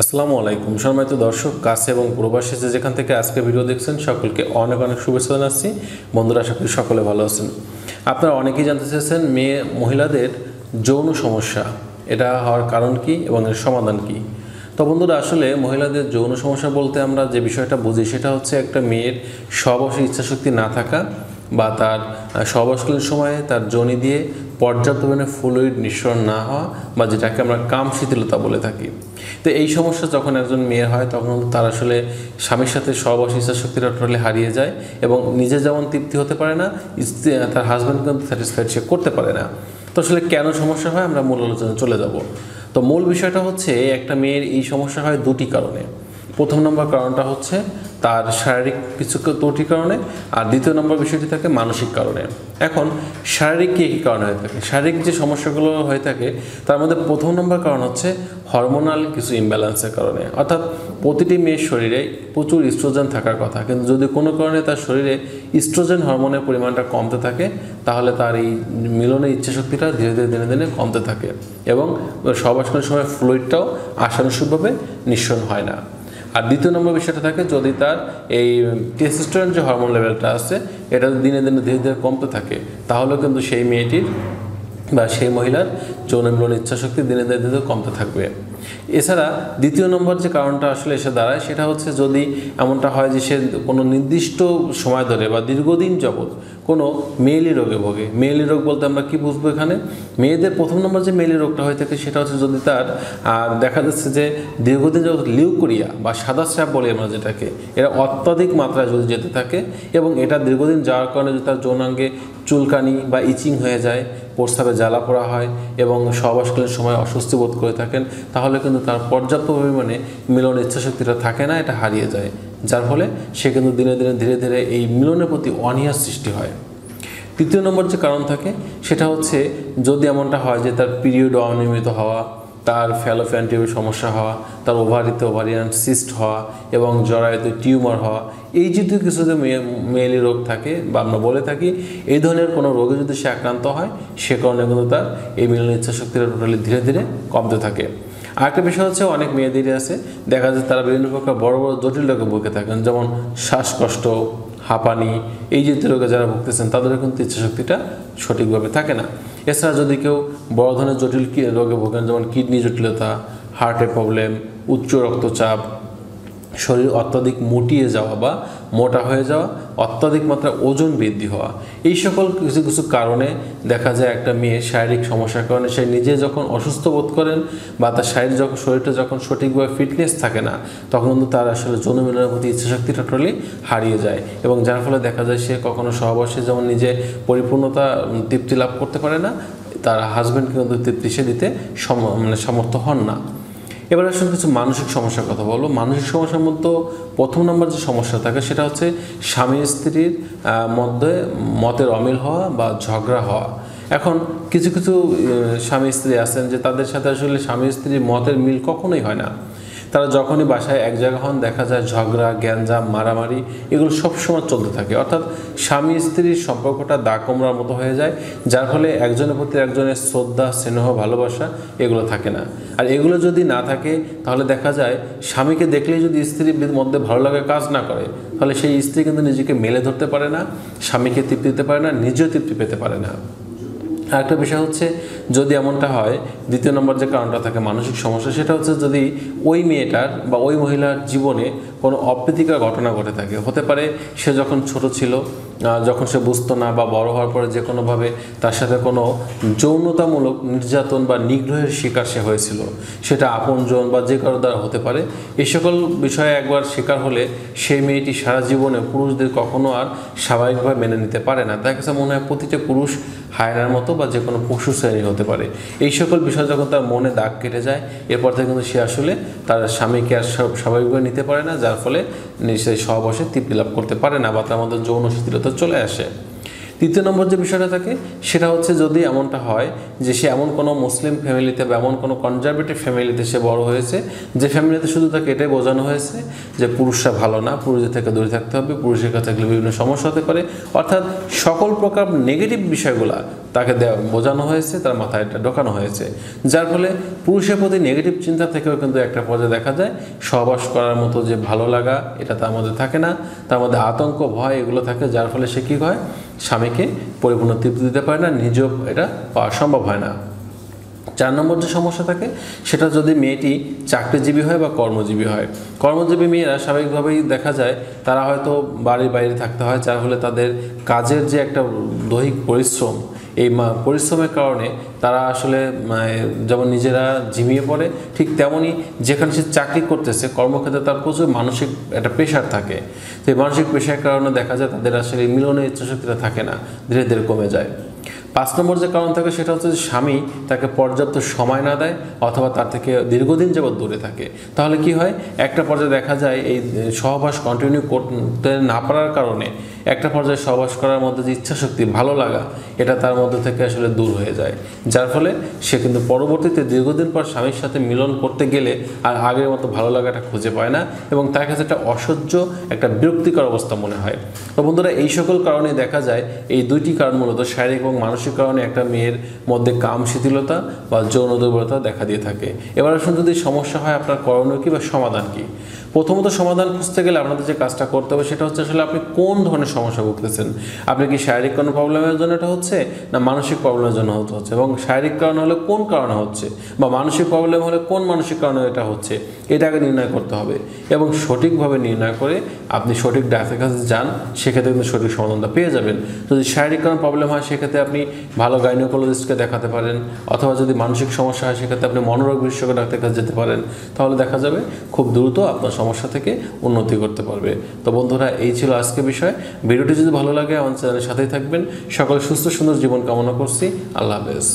আসসালামু আলাইকুম সম্মানিত দর্শক, কাছে এবং প্রবাসী যেখান থেকে আজকে ভিডিও দেখছেন সকলকে অনেক অনেক শুভেচ্ছা জানাচ্ছি। বন্ধুরা, আশা করি সকলে ভালো আছেন। আপনারা অনেকেই জানতে চেয়েছেন মহিলাদের যৌন সমস্যা, এটা হওয়ার কারণ কি এবং এর সমাধান কি। তো বন্ধুরা, আসলে মহিলাদের যৌন সমস্যা বলতে আমরা যে বিষয়টা বুঝি সেটা হচ্ছে একটা মেয়ের সহবাসী ইচ্ছাশক্তি না থাকা বা তার সহবাসকালীন সময়ে তার যোনি দিয়ে পর্যাপ্ত পরিমাণে ফ্লুইড নিঃসরণ না হওয়া বা যেটাকে আমরা কাম শিথিলতা বলে থাকি। তো এই সমস্যা যখন একজন মেয়ের হয় তখন তার আসলে স্বামীর সাথে সহবাসী ইচ্ছাশক্তিটা টোটালি হারিয়ে যায় এবং নিজে যেমন তৃপ্তি হতে পারে না, তার হাজব্যান্ড কিন্তু স্যাটিসফাইড সে করতে পারে না। তো আসলে কেন সমস্যা হয় আমরা মূল আলোচনায় চলে যাব। তো মূল বিষয়টা হচ্ছে একটা মেয়ের এই সমস্যা হয় দুটি কারণে। প্রথম নম্বর কারণটা হচ্ছে তার শারীরিক কিছু ত্রুটি কারণে, আর দ্বিতীয় নম্বর বিষয়টি থাকে মানসিক কারণে। এখন শারীরিক কী কী কারণে হয়ে থাকে, শারীরিক যে সমস্যাগুলো হয়ে থাকে তার মধ্যে প্রথম নম্বর কারণ হচ্ছে হরমোনাল কিছু ইমব্যালেন্সের কারণে। অর্থাৎ প্রতিটি মেয়ের শরীরে প্রচুর ইস্ট্রোজেন থাকার কথা, কিন্তু যদি কোনো কারণে তার শরীরে ইস্ট্রোজেন হরমোনের পরিমাণটা কমতে থাকে তাহলে তার এই মিলনের ইচ্ছাশক্তিটা ধীরে ধীরে দিনে দিনে কমতে থাকে এবং সহবাসকালীন সময় ফ্লুইডটাও আশানুরূপভাবে নিঃসরণ হয় না। আর দ্বিতীয় নম্বর বিষয়টা থাকে যদি তার এই টেস্টোস্টেরন যে হরমোন লেভেলটা আছে এটা দিনে দিনে ধীরে ধীরে কমতে থাকে তাহলেও কিন্তু সেই মেয়েটির বা সেই মহিলার যৌন মিলন ইচ্ছাশক্তি দিনে দিনে ধীরে কমতে থাকবে। এছাড়া দ্বিতীয় নম্বর যে কারণটা আসলে এসে দাঁড়ায় সেটা হচ্ছে যদি এমনটা হয় যে সে কোনো নির্দিষ্ট সময় ধরে বা দীর্ঘদিন যাবৎ কোনো মেয়েলি রোগে ভোগে। মেয়েলি রোগ বলতে আমরা কি বুঝবো এখানে, মেয়েদের প্রথম নম্বর যে মেয়েলি রোগটা হয়ে থাকে সেটা হচ্ছে যদি তার দেখা যাচ্ছে যে দীর্ঘদিন যাবৎ লিউকোরিয়া বা সাদা স্রাব বলি আমরা যেটাকে, এরা অত্যাধিক মাত্রায় যদি যেতে থাকে এবং এটা দীর্ঘদিন যাওয়ার কারণে যদি তার যৌনাঙ্গে চুলকানি বা ইচিং হয়ে যায়, প্রস্রাবে জ্বালা পোড়া হয় এবং সহবাসকালীন সময় অস্বস্তি বোধ করে থাকেন, তাহলে কিন্তু তার পর্যাপ্ত পরিমাণে মিলন ইচ্ছাশক্তিটা থাকে না, এটা হারিয়ে যায়, যার ফলে সে কিন্তু দিনে দিনে ধীরে ধীরে এই মিলনের প্রতি অনীহার সৃষ্টি হয়। তৃতীয় নম্বর যে কারণ থাকে সেটা হচ্ছে যদি এমনটা হয় যে তার পিরিয়ড অনিয়মিত হওয়া, তার ফ্যালোপিয়ান টিউবের সমস্যা হওয়া, তার ওভারিতে ওভারিয়ান সিস্ট হওয়া এবং জরায়ুতে টিউমার হওয়া, এই জাতীয় কিছু যে মেয়েলি রোগ থাকে বা আমরা বলে থাকি, এই ধরনের কোনো রোগে যদি সে আক্রান্ত হয় সে কারণে কিন্তু তার এই মিলন ইচ্ছাশক্তিটা টোটালি ধীরে ধীরে কমতে থাকে। আরেকটা বিষয় হচ্ছে অনেক মেয়েদেরই আছে দেখা যায় তারা বিভিন্ন প্রকার বড় বড় জটিল রোগে ভুগে থাকেন, যেমন শ্বাসকষ্ট, হাঁপানি, এই জাতীয় রোগে যারা ভুগতেছেন তাদেরও কিন্তু ইচ্ছাশক্তিটা সঠিকভাবে থাকে না। এছাড়া যদি কেউ বড় ধরনের জটিল রোগে ভোগেন, যেমন কিডনি জটিলতা, হার্টের প্রবলেম, উচ্চ রক্তচাপ, শরীর অত্যাধিক মুটিয়ে যাওয়া বা মোটা হয়ে যাওয়া, অত্যাধিক মাত্রা ওজন বৃদ্ধি হওয়া, এই সকল কিছু কিছু কারণে দেখা যায় একটা মেয়ে শারীরিক সমস্যার কারণে সে নিজে যখন অসুস্থ বোধ করেন বা তার শরীরটা যখন সঠিকভাবে ফিটনেস থাকে না তখন কিন্তু তার আসলে যৌন মিলনের প্রতি ইচ্ছাশক্তিটা টোটালি হারিয়ে যায় এবং যার ফলে দেখা যায় সে কখনো সহবাসে যেমন নিজে পরিপূর্ণতা তৃপ্তি লাভ করতে পারে না, তার হাজব্যান্ডকে কিন্তু তৃপ্তি সে দিতে সামর্থ্য হন না। এবার আসলে কিছু মানসিক সমস্যার কথা বলবো। মানসিক সমস্যার মধ্যে প্রথম নম্বর যে সমস্যা থাকে সেটা হচ্ছে স্বামী স্ত্রীর মধ্যে মতের অমিল হওয়া বা ঝগড়া হওয়া। এখন কিছু কিছু স্বামী স্ত্রী আছেন যে তাদের সাথে আসলে স্বামী স্ত্রীর মতের মিল কখনোই হয় না। তারা যখনই বাসায় এক জায়গা হন দেখা যায় ঝগড়া, গ্যাঞ্জাম, মারামারি এগুলো সবসময় চলতে থাকে। অর্থাৎ স্বামী স্ত্রীর সম্পর্কটা দা কোমড়ার মতো হয়ে যায়, যার ফলে একজনের প্রতি একজনের শ্রদ্ধা, স্নেহ, ভালোবাসা এগুলো থাকে না। আর এগুলো যদি না থাকে তাহলে দেখা যায় স্বামীকে দেখলেই যদি স্ত্রীর মধ্যে ভালো লাগা কাজ না করে তাহলে সেই স্ত্রী কিন্তু নিজেকে মেলে ধরতে পারে না, স্বামীকে তৃপ্তি দিতে পারে না, নিজেও তৃপ্তি পেতে পারে না। আরেকটা বিষয় হচ্ছে যদি এমনটা হয়, দ্বিতীয় নম্বর যে কারণটা থাকে মানসিক সমস্যা সেটা হচ্ছে যদি ওই মেয়েটার বা ওই মহিলার জীবনে কোনো অপ্রীতিকর ঘটনা ঘটে থাকে। হতে পারে সে যখন ছোট ছিল, যখন সে বুঝতো না বা বড় হওয়ার পরে যে কোনোভাবে তার সাথে কোনো যৌনতামূলক নির্যাতন বা নিগ্রহের শিকার সে হয়েছিল, সেটা আপনজন বা যে কারো দ্বারা হতে পারে। এই সকল বিষয়ে একবার শিকার হলে সেই মেয়েটি সারা জীবনে পুরুষদের কখনো আর স্বাভাবিকভাবে মেনে নিতে পারে না। তার কাছে মনে হয় প্রতিটা পুরুষ হায়নার মতো বা যে কোনো পশু শ্রেণী হতে পারে। এই সকল বিষয় যখন তার মনে দাগ কেটে যায় এরপর থেকে কিন্তু সে আসলে তার স্বামীকে আর স্বাভাবিকভাবে নিতে পারে না, যার ফলে সে সহবাসে তৃপ্তি লাভ করতে পারে না বা তার মধ্যে যৌন শিথিলতা চলে আসে। তৃতীয় নম্বর যে বিষয়টা থাকে সেটা হচ্ছে যদি এমনটা হয় যে সে এমন কোনো মুসলিম ফ্যামিলিতে বা এমন কোনো কনজারভেটিভ ফ্যামিলিতে সে বড় হয়েছে, যে ফ্যামিলিতে শুধু তাকে এটাই বোঝানো হয়েছে যে পুরুষরা ভালো না, পুরুষদের থেকে দূরে থাকতে হবে, পুরুষের কাছে থাকলে বিভিন্ন সমস্যা হতে পারে, অর্থাৎ সকল প্রকার নেগেটিভ বিষয়গুলা তাকে বোঝানো হয়েছে, তার মাথায় এটা ঢোকানো হয়েছে, যার ফলে পুরুষের প্রতি নেগেটিভ চিন্তা থেকেও কিন্তু একটা পর্যায়ে দেখা যায় সহবাস করার মতো যে ভালো লাগা এটা তার মধ্যে থাকে না, তার মধ্যে আতঙ্ক ভয় এগুলো থাকে, যার ফলে সে কী হয়, স্বামীকে পরিপূর্ণ তৃপ্তি দিতে পারে না, নিজেও এটা পাওয়া সম্ভব হয় না। 4 নম্বর যে সমস্যা থাকে সেটা যদি মেয়েটি চাকরিজীবী হয় বা কর্মজীবী হয়। কর্মজীবী মেয়েরা স্বাভাবিকভাবেই দেখা যায় তারা হয়তো বাড়ির বাইরে থাকতে হয়, যার ফলে তাদের কাজের যে একটা দৈহিক পরিশ্রম, এই পরিশ্রমের কারণে তারা আসলে যেমন নিজেরা ঝিমিয়ে পড়ে, ঠিক তেমনই যেখানে সে চাকরি করতেছে কর্মক্ষেত্রে তার প্রচুর মানসিক একটা প্রেশার থাকে। সেই মানসিক প্রেশারের কারণে দেখা যায় তাদের আসলে মিলনের ইচ্ছাশক্তিটা থাকে না, ধীরে ধীরে কমে যায়। 5 নম্বর যে কারণ থাকে সেটা হচ্ছে যে স্বামী তাকে পর্যাপ্ত সময় না দেয় অথবা তার থেকে দীর্ঘদিন যাবৎ দূরে থাকে। তাহলে কি হয়, একটা পর্যায়ে দেখা যায় এই সহবাস কন্টিনিউ করতে না পারার কারণে একটা পর্যায়ে সহবাস করার মধ্যে যে ইচ্ছাশক্তি ভালো লাগা এটা তার মধ্যে থেকে আসলে দূর হয়ে যায়, যার ফলে সে কিন্তু পরবর্তীতে দীর্ঘদিন পর স্বামীর সাথে মিলন করতে গেলে আর আগের মতো ভালো লাগাটা খুঁজে পায় না এবং তার কাছে একটা অসহ্য একটা বিরক্তিকর অবস্থা মনে হয়। তো বন্ধুরা, এই সকল কারণে দেখা যায় এই দুইটি কারণ মূলত শারীরিক এবং মানসিক কারণে একটা মেয়ের মধ্যে কাম শিথিলতা বা যৌন দুর্বলতা দেখা দিয়ে থাকে। এবার আসুন, যদি সমস্যা হয় আপনার করণীয় কী বা সমাধান কী। প্রথমত সমাধান খুঁজতে গেলে আপনাদের যে কাজটা করতে হবে সেটা হচ্ছে আসলে আপনি কোন ধরনের সমস্যা ভুগতেছেন। আপনি কি শারীরিক কোনো প্রবলেমের জন্য এটা হচ্ছে না মানসিক প্রবলেমের জন্য হচ্ছে, এবং শারীরিক কারণ হলে কোন কারণে হচ্ছে বা মানসিক প্রবলেম হলে কোন মানসিক কারণে এটা হচ্ছে, এটাকে নির্ণয় করতে হবে এবং সঠিকভাবে নির্ণয় করে আপনি সঠিক ডাক্তারের কাছে যান, সেক্ষেত্রে কিন্তু সঠিক সমাধানটা পেয়ে যাবেন। যদি শারীরিক কোনো প্রবলেম হয় সেক্ষেত্রে আপনি ভালো গাইনোকোলজিস্টকে দেখাতে পারেন, অথবা যদি মানসিক সমস্যা হয় সেক্ষেত্রে আপনি মনোরোগ বিশেষজ্ঞ ডাক্তারের কাছে যেতে পারেন, তাহলে দেখা যাবে খুব দ্রুত আপনার সমস্যা থেকে উন্নতি করতে পারবে। তো বন্ধুরা, এই ছিল আজকে বিষয়। ভিডিওটি যদি ভালো লাগে আমার চ্যানেলের সাথেই থাকবেন। সকল সুস্থ সুন্দর জীবন কামনা করছি। আল্লাহ হাফেজ।